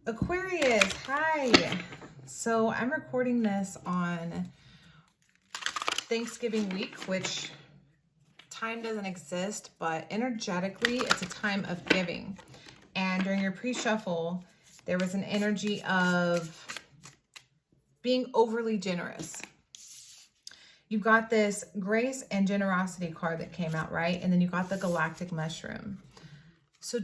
Aquarius, hi. So I'm recording this on Thanksgiving week, which time doesn't exist, but energetically it's a time of giving. And during your pre-shuffle, there was an energy of being overly generous. You got this grace and generosity card that came out, right? And then you got the galactic mushroom. So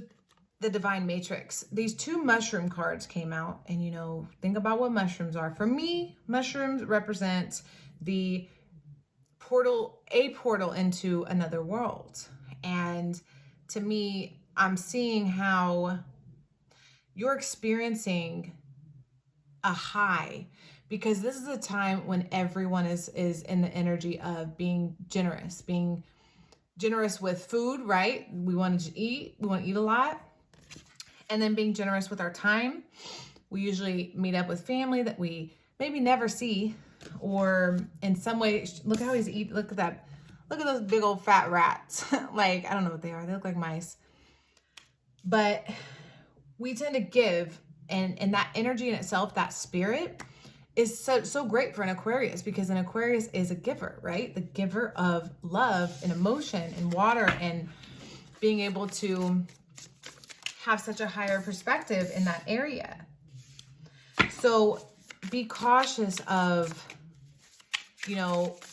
the divine matrix, these two mushroom cards came out, and think about what mushrooms are. For me, mushrooms represent a portal into another world. And to me, I'm seeing how you're experiencing a high, because this is a time when everyone is in the energy of being generous with food, right? We want to eat a lot. And then being generous with our time. We usually meet up with family that we maybe never see, or in some way, look how he's eating. Look at that. Look at those big old fat rats. Like, I don't know what they are. They look like mice. But we tend to give, and that energy in itself, that spirit, is so great for an Aquarius, because an Aquarius is a giver, right? The giver of love and emotion and water, and being able to have such a higher perspective in that area. So be cautious of,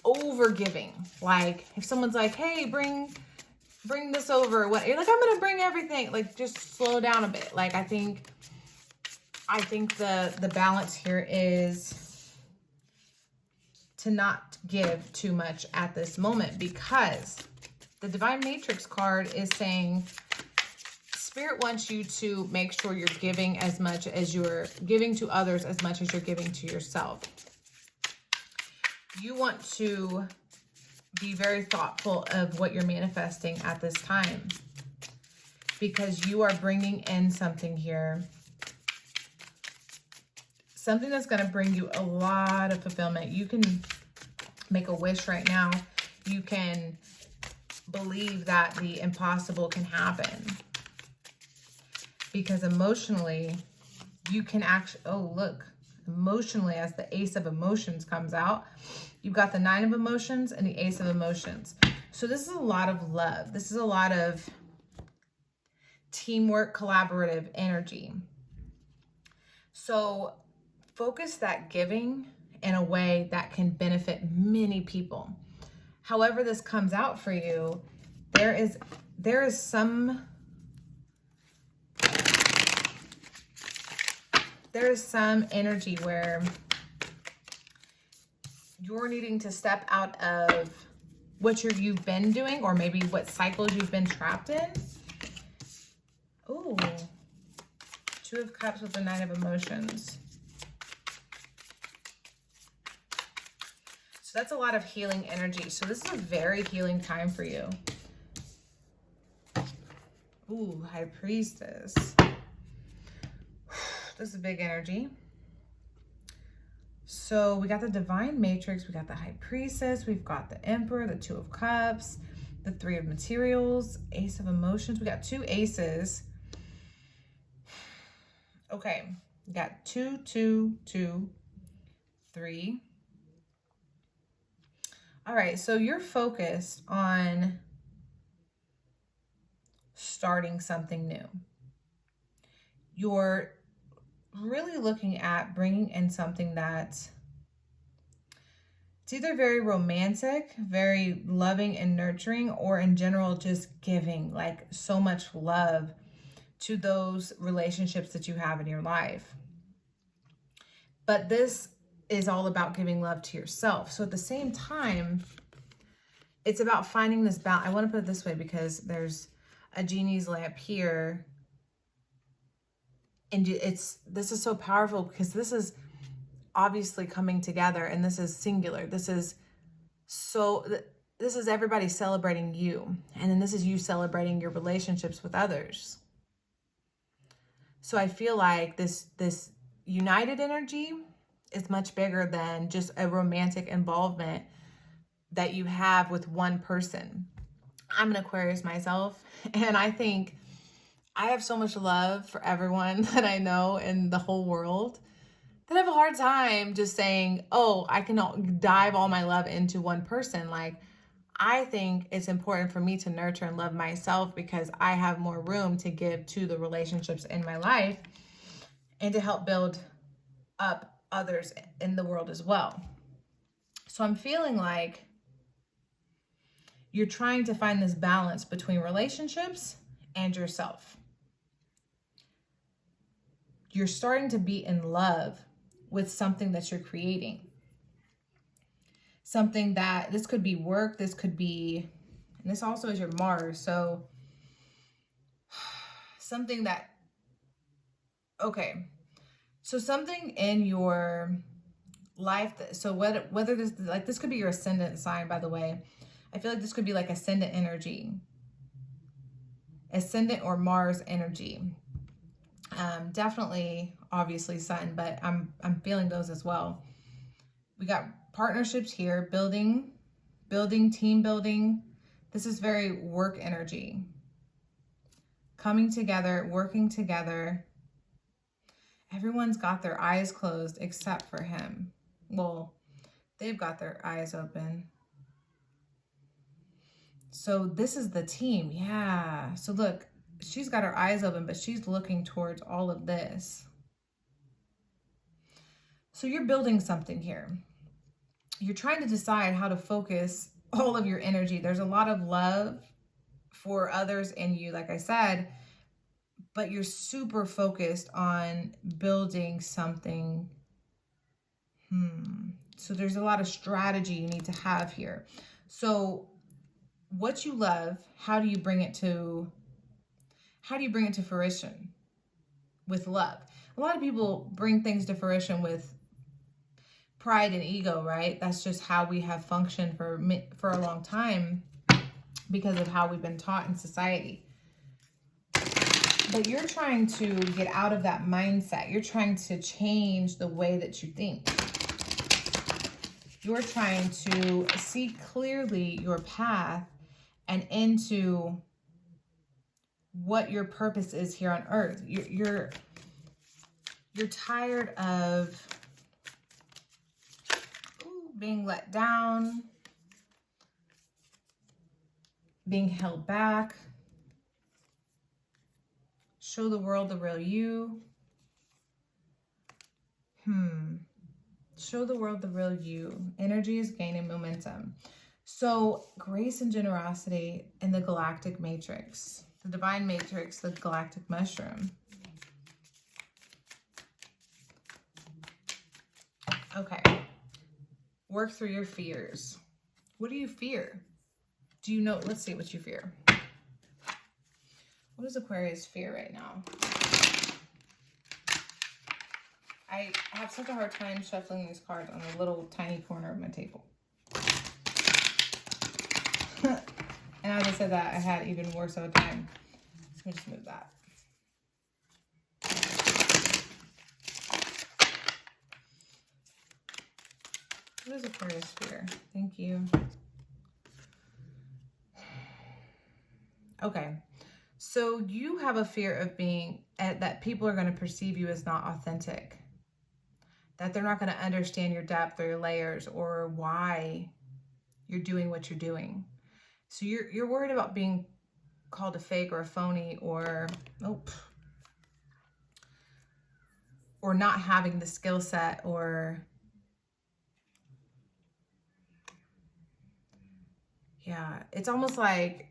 over giving. Like if someone's like, hey, bring this over, what you're like, I'm gonna bring everything. Like, just slow down a bit. Like I think the balance here is to not give too much at this moment, because the divine matrix card is saying Spirit wants you to make sure you're giving as much as you're giving to others, as much as you're giving to yourself. You want to be very thoughtful of what you're manifesting at this time, because you are bringing in something here, something that's going to bring you a lot of fulfillment. You can make a wish right now. You can believe that the impossible can happen. Because emotionally, you can actually, oh, look, emotionally, as the Ace of Emotions comes out, you've got the Nine of Emotions and the Ace of Emotions. So this is a lot of love. This is a lot of teamwork, collaborative energy. So focus that giving in a way that can benefit many people. However this comes out for you, there is some energy where you're needing to step out of what you've been doing, or maybe what cycles you've been trapped in. Ooh, Two of Cups with the Nine of Emotions. So that's a lot of healing energy. So this is a very healing time for you. Ooh, High Priestess. This is a big energy. So we got the Divine Matrix, we got the High Priestess, we've got the Emperor, the Two of Cups, the Three of Materials, Ace of Emotions. We got two aces. Okay, we got 2, 2, 2, 3. All right, so you're focused on starting something new. You're really looking at bringing in something that's, it's either very romantic, very loving and nurturing, or in general just giving like so much love to those relationships that you have in your life. But this is all about giving love to yourself. So at the same time, it's about finding this balance. I want to put it this way, because there's a genie's lamp here. And this is so powerful, because this is obviously coming together, and this is singular. This is everybody celebrating you. And then this is you celebrating your relationships with others. So I feel like this united energy is much bigger than just a romantic involvement that you have with one person. I'm an Aquarius myself, and I think I have so much love for everyone that I know in the whole world that I have a hard time just saying, oh, I can dive all my love into one person. Like, I think it's important for me to nurture and love myself because I have more room to give to the relationships in my life and to help build up others in the world as well. So I'm feeling like you're trying to find this balance between relationships and yourself. You're starting to be in love with something that you're creating. Something that, this could be work, this could be, and this also is your Mars. So something that, okay. So something in your life, that, so whether this, like this could be your ascendant sign, by the way. I feel like this could be like ascendant energy. Ascendant or Mars energy. Definitely, obviously Sun, but I'm feeling those as well. We got partnerships here, building, team building. This is very work energy. Coming together, working together. Everyone's got their eyes closed except for him. Well, they've got their eyes open. So this is the team. Yeah. So look, she's got her eyes open, but she's looking towards all of this. So you're building something here. You're trying to decide how to focus all of your energy. There's a lot of love for others in you, like I said, but you're super focused on building something. So there's a lot of strategy you need to have here. So what you love, how do you bring it to fruition? With love. A lot of people bring things to fruition with pride and ego, right? That's just how we have functioned for a long time because of how we've been taught in society. But you're trying to get out of that mindset. You're trying to change the way that you think. You're trying to see clearly your path and into what your purpose is here on earth. You're tired of being let down, being held back. Show the world the real you. Show the world the real you. Energy is gaining momentum. So grace and generosity in the galactic matrix, the divine matrix, the galactic mushroom. Okay. Work through your fears. What do you fear? Do you know? Let's see what you fear. What does Aquarius fear right now? I have such a hard time shuffling these cards on a little tiny corner of my table. And as I said that, I had even worse of a time. So let me just move that. What is Aquarius fear? Thank you. Okay. So you have a fear of being, that people are going to perceive you as not authentic. That they're not going to understand your depth or your layers or why you're doing what you're doing. So you're worried about being called a fake or a phony or not having the skill set or yeah, it's almost like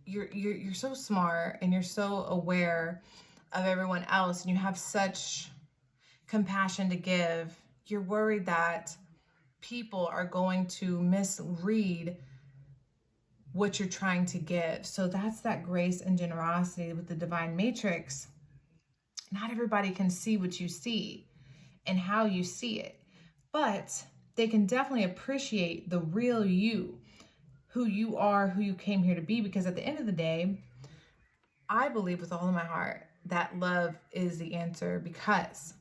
you're so smart and you're so aware of everyone else and you have such compassion to give. You're worried that people are going to misread what you're trying to give. So that's that grace and generosity with the divine matrix. Not everybody can see what you see and how you see it, but they can definitely appreciate the real you, who you are, who you came here to be, because at the end of the day, I believe with all of my heart that love is the answer. Because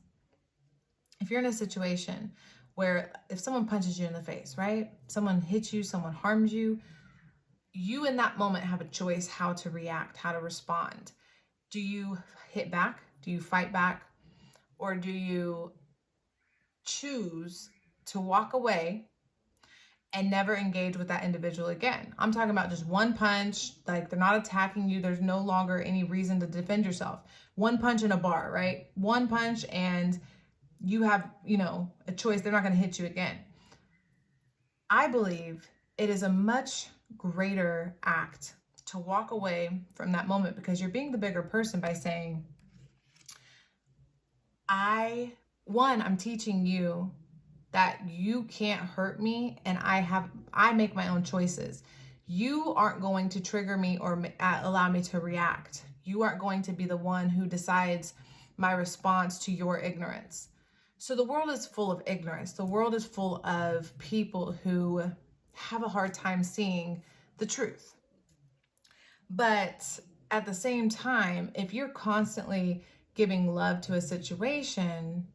if you're in a situation where if someone punches you in the face, right? Someone hits you, someone harms you, you in that moment have a choice how to react, how to respond. Do you hit back? Do you fight back? Or do you choose to walk away and never engage with that individual again? I'm talking about just one punch, like they're not attacking you. There's no longer any reason to defend yourself. One punch in a bar, right? One punch and you have, a choice. They're not going to hit you again. I believe it is a much greater act to walk away from that moment, because you're being the bigger person by saying, I'm teaching you that you can't hurt me, and I make my own choices. You aren't going to trigger me or allow me to react. You aren't going to be the one who decides my response to your ignorance. So the world is full of ignorance. The world is full of people who have a hard time seeing the truth. But at the same time, if you're constantly giving love to a situation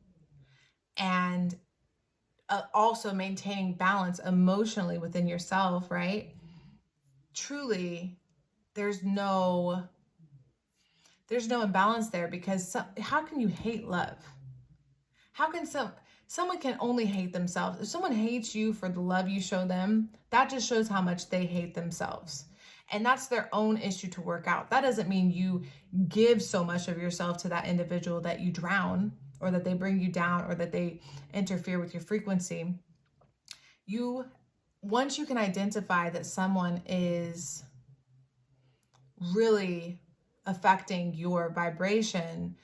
and also maintaining balance emotionally within yourself, right? Truly, there's no imbalance there, because how can you hate love? How can someone can only hate themselves? If someone hates you for the love you show them, that just shows how much they hate themselves. And that's their own issue to work out. That doesn't mean you give so much of yourself to that individual that you drown, or that they bring you down, or that they interfere with your frequency. Once you can identify that someone is really affecting your vibration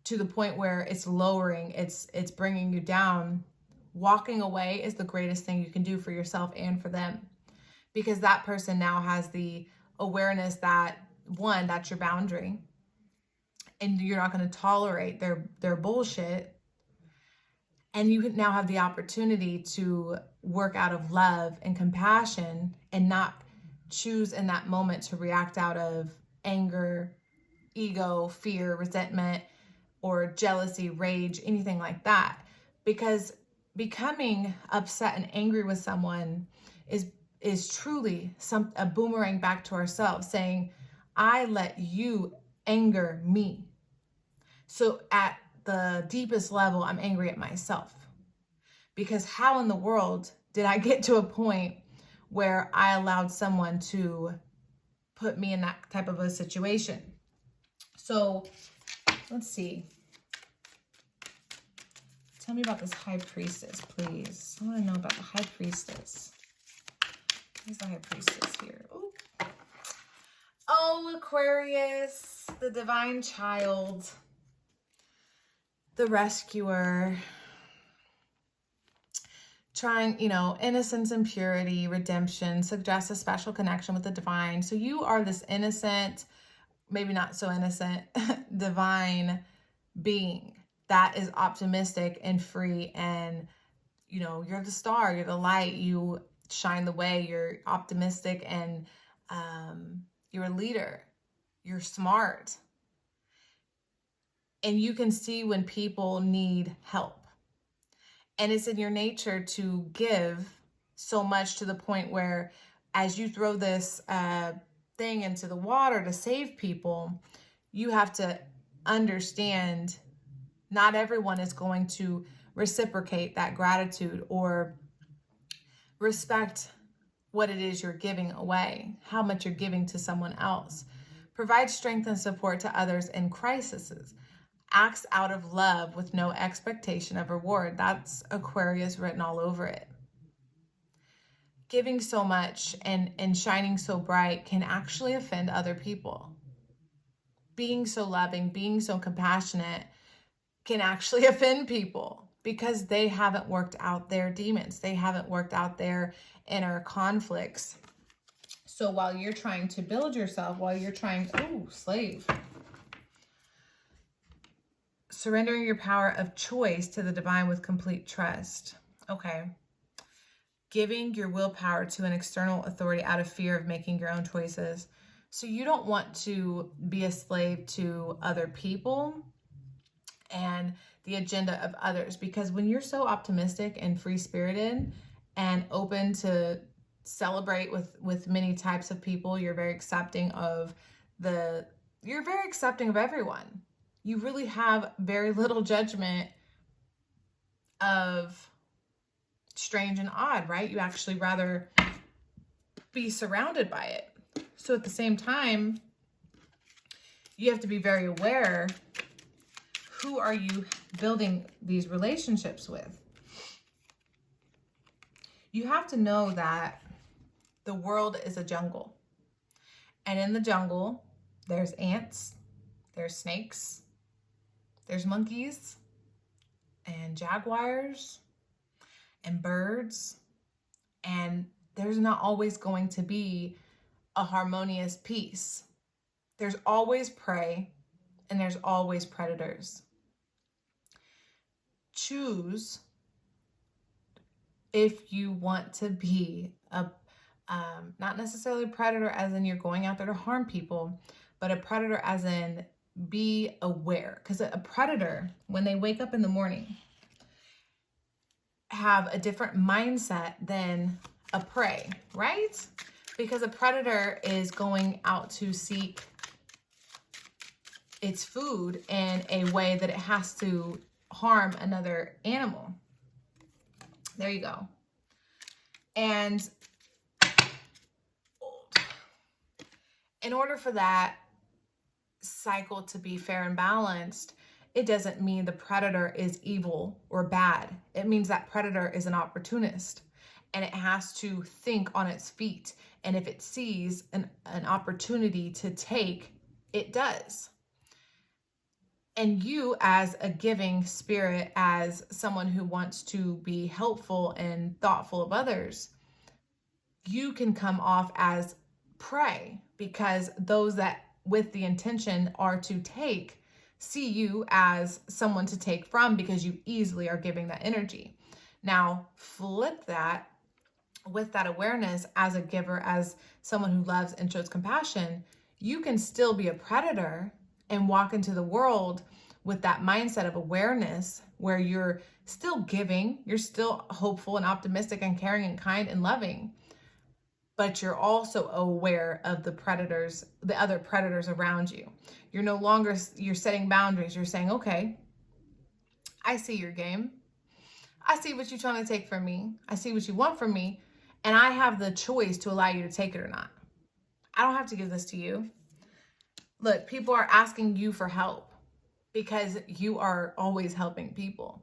to the point where it's lowering, it's bringing you down, walking away is the greatest thing you can do for yourself and for them. Because that person now has the awareness that, one, that's your boundary, and you're not going to tolerate their bullshit. And you now have the opportunity to work out of love and compassion, and not choose in that moment to react out of anger, ego, fear, resentment, or jealousy, rage, anything like that. Because becoming upset and angry with someone is truly a boomerang back to ourselves, saying, I let you anger me. So at the deepest level, I'm angry at myself. Because how in the world did I get to a point where I allowed someone to put me in that type of a situation? So let's see. Tell me about this High Priestess, please. I want to know about the High Priestess. Who's the High Priestess here? Ooh. Oh, Aquarius, the divine child, the rescuer, trying, innocence and purity, redemption, suggests a special connection with the divine. So you are this innocent, maybe not so innocent, divine being that is optimistic and free, and you're the star, you're the light, you shine the way, you're optimistic, and you're a leader, you're smart, and you can see when people need help, and it's in your nature to give so much, to the point where as you throw this thing into the water to save people, you have to understand not everyone is going to reciprocate that gratitude or respect what it is you're giving away, how much you're giving to someone else. Provide strength and support to others in crises. Acts out of love with no expectation of reward. That's Aquarius written all over it. Giving so much and shining so bright can actually offend other people. Being so loving, being so compassionate can actually offend people, because they haven't worked out their demons. They haven't worked out their inner conflicts. So while you're trying to build yourself, slave. Surrendering your power of choice to the divine with complete trust. Okay. Giving your willpower to an external authority out of fear of making your own choices. So you don't want to be a slave to other people and the agenda of others, because when you're so optimistic and free-spirited and open to celebrate with many types of people, you're very accepting of the you're very accepting of everyone. You really have very little judgment of strange and odd, right? You actually rather be surrounded by it. So at the same time, you have to be very aware, who are you building these relationships with? You have to know that the world is a jungle. And in the jungle, there's ants, there's snakes, there's monkeys, and jaguars, and birds. And there's not always going to be a harmonious peace. There's always prey, and there's always predators. Choose if you want to be a not necessarily a predator as in you're going out there to harm people, but a predator as in be aware. Because a predator, when they wake up in the morning, have a different mindset than a prey, right? Because a predator is going out to seek its food in a way that it has to harm another animal. There you go. And in order for that cycle to be fair and balanced, it doesn't mean the predator is evil or bad. It means that predator is an opportunist, and it has to think on its feet. And if it sees an opportunity to take, it does. And you, as a giving spirit, as someone who wants to be helpful and thoughtful of others, you can come off as prey, because those that with the intention are to take see you as someone to take from, because you easily are giving that energy. Now flip that with that awareness as a giver, as someone who loves and shows compassion. You can still be a predator and walk into the world with that mindset of awareness, where you're still giving, you're still hopeful and optimistic and caring and kind and loving, but you're also aware of the predators, the other predators around you. You're no longer, you're setting boundaries. You're saying, okay, I see your game. I see what you're trying to take from me. I see what you want from me. And I have the choice to allow you to take it or not. I don't have to give this to you. Look, people are asking you for help because you are always helping people.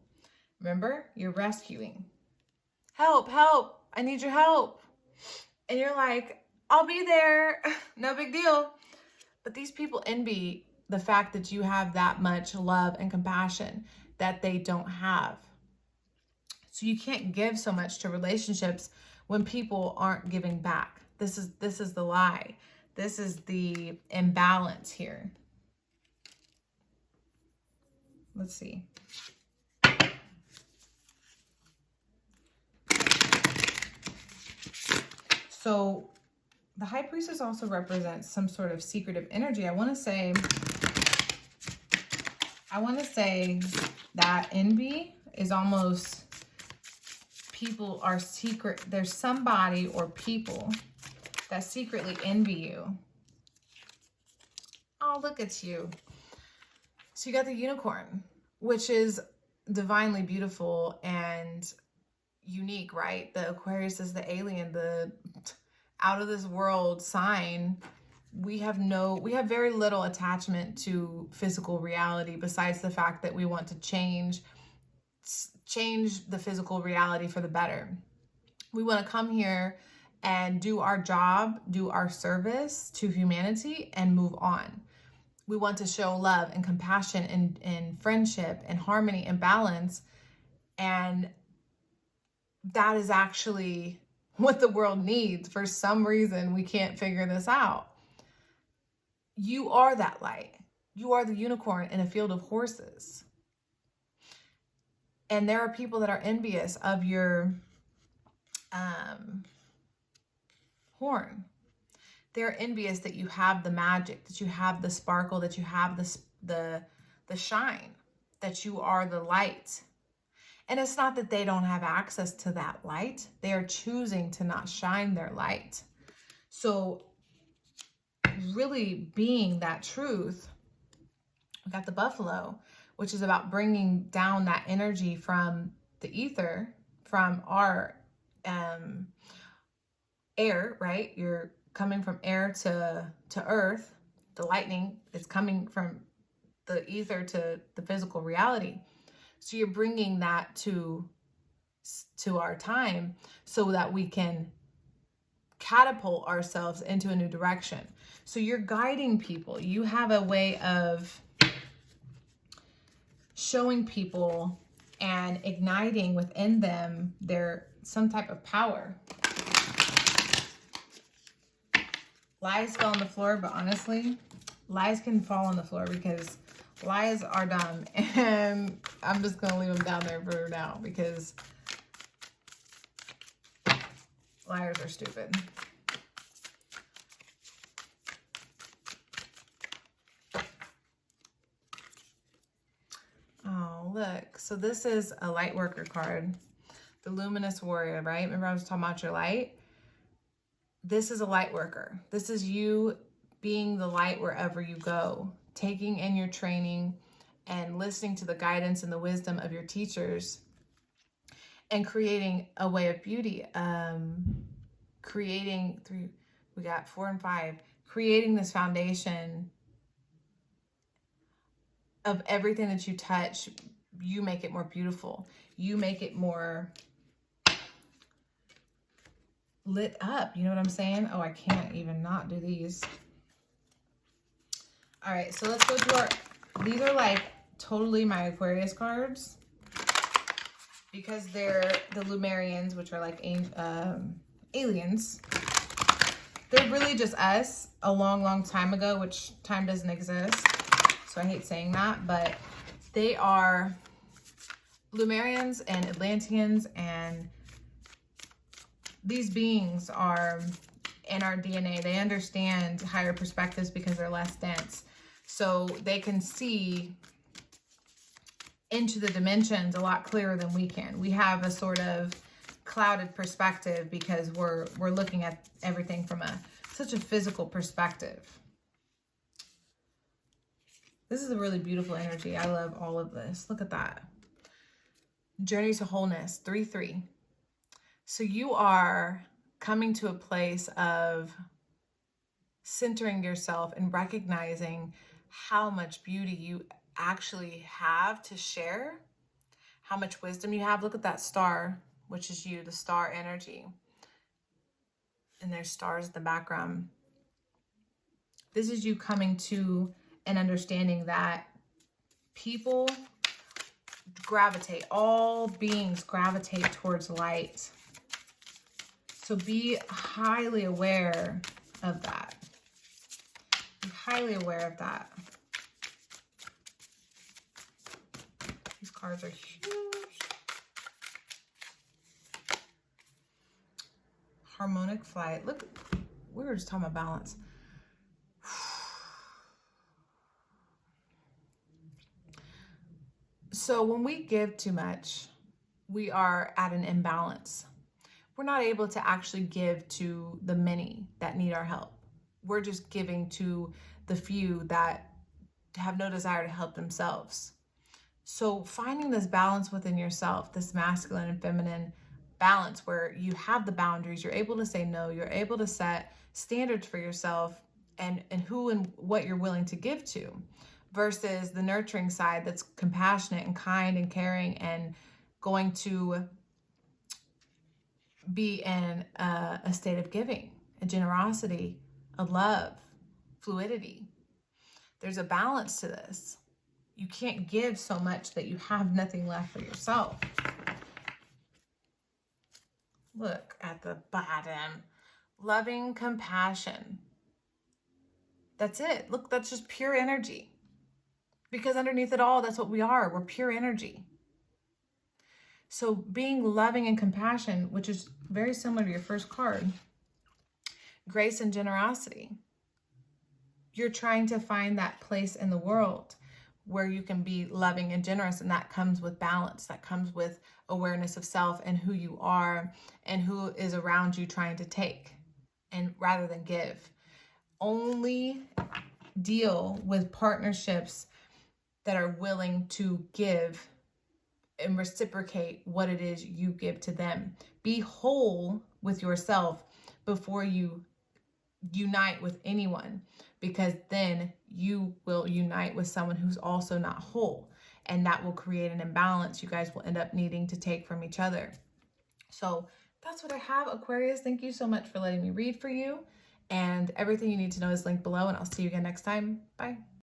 Remember, you're rescuing. Help, help. I need your help. And you're like, I'll be there. No big deal. But these people envy the fact that you have that much love and compassion that they don't have. So you can't give so much to relationships when people aren't giving back. This is the lie. This is the imbalance here. Let's see. So the High Priestess also represents some sort of secretive energy. I want to say that envy is almost, people are secret. There's somebody or people that secretly envy you. Oh, look at you. So you got the unicorn, which is divinely beautiful and unique, right? The Aquarius is the alien, the out of this world sign. We have very little attachment to physical reality, besides the fact that we want to change the physical reality for the better. We want to come here and do our job, do our service to humanity, and move on. We want to show love and compassion and friendship and harmony and balance. And that is actually what the world needs. For some reason, we can't figure this out. You are that light. You are the unicorn in a field of horses. And there are people that are envious of your horn. They're envious that you have the magic, that you have the sparkle, that you have the shine, that you are the light. And it's not that they don't have access to that light. They are choosing to not shine their light. So really being that truth. We got the buffalo, which is about bringing down that energy from the ether, from our air, right? You're coming from air to earth. The lightning is coming from the ether to the physical reality. So you're bringing that to our time so that we can catapult ourselves into a new direction. So you're guiding people. You have a way of showing people and igniting within them some type of power. Lies fell on the floor, but honestly, lies can fall on the floor because lies are dumb, and I'm just going to leave them down there for now because liars are stupid. Oh, look. So this is a light worker card. The luminous warrior, right? Remember I was talking about your light? This is a light worker. This is you being the light wherever you go, taking in your training and listening to the guidance and the wisdom of your teachers and creating a way of beauty. Creating we got 4 and 5, creating this foundation of everything that you touch. You make it more beautiful. You make it more lit up. You know what I'm saying? Oh, I can't even not do these. All right, so let's go to these are like totally my Aquarius cards because they're the Lumerians, which are like aliens. They're really just us a long, long time ago, which time doesn't exist. So I hate saying that, but they are Lumerians and Atlanteans, and these beings are in our DNA. They understand higher perspectives because they're less dense. So they can see into the dimensions a lot clearer than we can. We have a sort of clouded perspective because we're looking at everything from such a physical perspective. This is a really beautiful energy. I love all of this. Look at that. Journey to wholeness, 3-3. So you are coming to a place of centering yourself and recognizing how much beauty you actually have to share, how much wisdom you have. Look at that star, which is you, the star energy. And there's stars in the background. This is you coming to an understanding that people gravitate, all beings gravitate towards light. So be highly aware of that. Be highly aware of that. These cards are huge. Harmonic flight. Look, we were just talking about balance. So when we give too much, we are at an imbalance. We're not able to actually give to the many that need our help. We're just giving to the few that have no desire to help themselves. So finding this balance within yourself, this masculine and feminine balance where you have the boundaries, you're able to say no, you're able to set standards for yourself and who and what you're willing to give to, versus the nurturing side that's compassionate and kind and caring and going to be in a state of giving, a generosity, a love, fluidity. There's a balance to this. You can't give so much that you have nothing left for yourself. Look at the bottom. Loving compassion. That's it. Look, that's just pure energy. Because underneath it all, that's what we are. We're pure energy. So being loving and compassion, which is very similar to your first card, grace and generosity. You're trying to find that place in the world where you can be loving and generous, and that comes with balance. That comes with awareness of self and who you are and who is around you trying to take, and rather than give. only deal with partnerships that are willing to give and reciprocate what it is you give to them. Be whole with yourself before you unite with anyone, because then you will unite with someone who's also not whole, and that will create an imbalance you guys will end up needing to take from each other. So that's what I have, Aquarius. Thank you so much for letting me read for you, and everything you need to know is linked below, and I'll see you again next time. Bye.